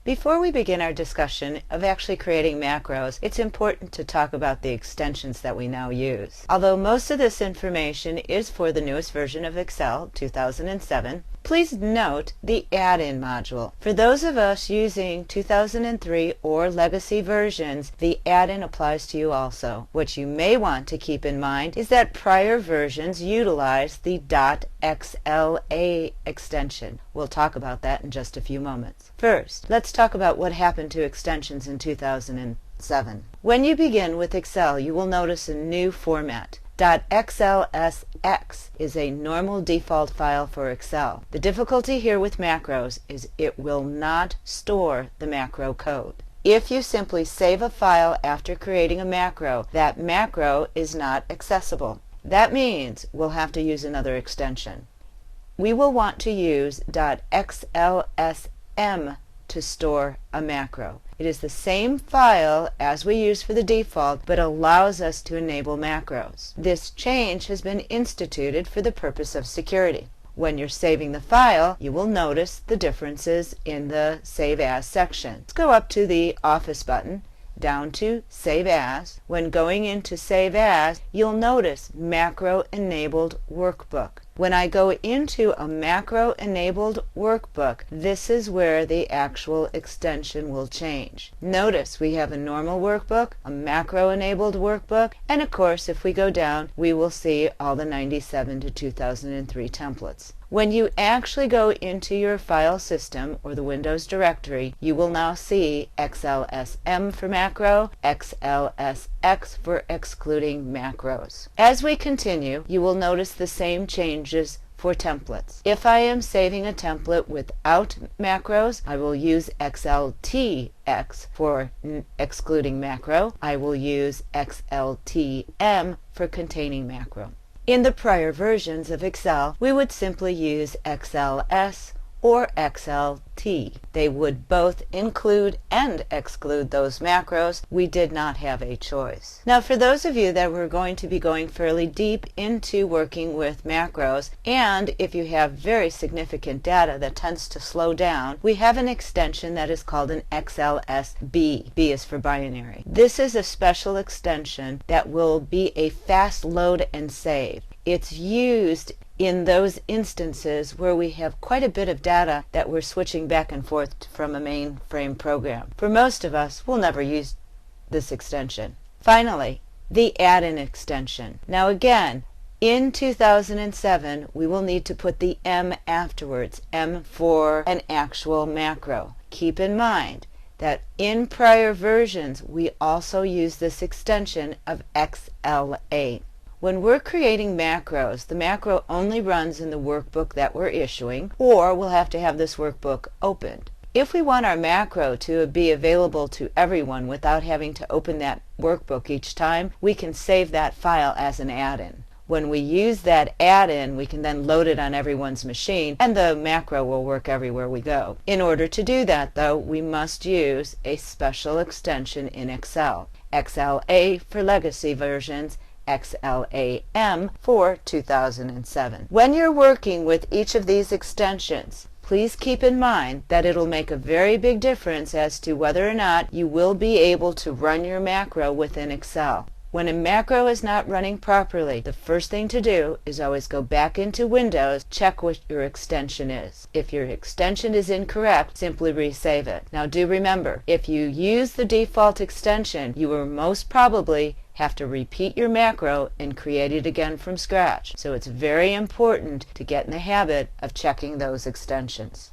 Before we begin our discussion of actually creating macros, it's important to talk about the extensions that we now use. Although most of this information is for the newest version of Excel 2007, please note the add-in module. For those of us using 2003 or legacy versions, the add-in applies to you also. What you may want to keep in mind is that prior versions utilize the .xla extension. We'll talk about that in just a few moments. First, let's talk about what happened to extensions in 2007. When you begin with Excel, you will notice a new format. .xlsx is a normal default file for Excel. The difficulty here with macros is it will not store the macro code. If you simply save a file after creating a macro, that macro is not accessible. That means we'll have to use another extension. We will want to use .xlsm to store a macro. It is the same file as we use for the default, but allows us to enable macros. This change has been instituted for the purpose of security. When you're saving the file, you will notice the differences in the Save As section. Let's go up to the Office button, down to Save As. When going into Save As, you'll notice Macro Enabled Workbook. When I go into a macro-enabled workbook, this is where the actual extension will change. Notice we have a normal workbook, a macro-enabled workbook, and of course if we go down, we will see all the 97 to 2003 templates. When you actually go into your file system or the Windows directory, you will now see XLSM for macro, XLSX for excluding macros. As we continue, you will notice the same changes for templates. If I am saving a template without macros, I will use XLTX for excluding macro. I will use XLTM for containing macro. In the prior versions of Excel, we would simply use XLS or XLT. They would both include and exclude those macros. We did not have a choice. Now for those of you that were going to be going fairly deep into working with macros, and if you have very significant data that tends to slow down, we have an extension that is called an XLSB. B is for binary. This is a special extension that will be a fast load and save. It's used in those instances where we have quite a bit of data that we're switching back and forth from a mainframe program. For most of us, we'll never use this extension. Finally, the add-in extension. Now again, in 2007, we will need to put the M afterwards, M for an actual macro. Keep in mind that in prior versions, we also use this extension of XLA. When we're creating macros, the macro only runs in the workbook that we're issuing, or we'll have to have this workbook opened. If we want our macro to be available to everyone without having to open that workbook each time, we can save that file as an add-in. When we use that add-in, we can then load it on everyone's machine, and the macro will work everywhere we go. In order to do that, though, we must use a special extension in Excel. XLA for legacy versions, XLAM for 2007. When you're working with each of these extensions, please keep in mind that it'll make a very big difference as to whether or not you will be able to run your macro within Excel. When a macro is not running properly, the first thing to do is always go back into Windows, check what your extension is. If your extension is incorrect, simply resave it. Now do remember, if you use the default extension, you will most probably have to repeat your macro and create it again from scratch. So it's very important to get in the habit of checking those extensions.